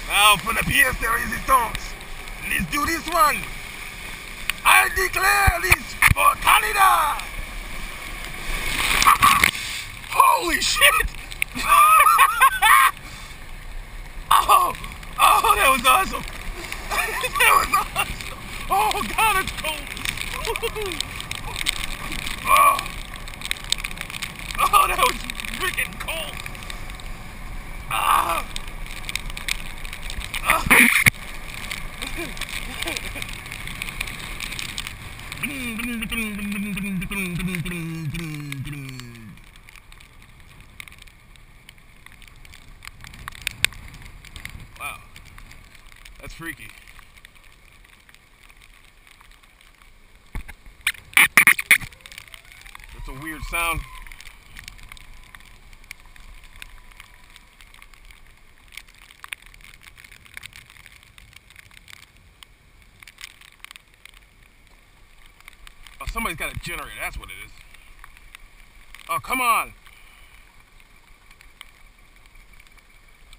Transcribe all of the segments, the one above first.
Now for the pièce de résistance. Let's do this one. I declare this for Canada. Holy shit! Oh, that was awesome. That was awesome. Oh God, it's cold. Oh, that was freaking cold. Ah. Wow, that's freaky. That's a weird sound. Oh, somebody's got a generator, that's what it is. Oh, come on.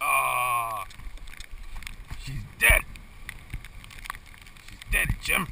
Ah, she's dead. She's dead, Jim.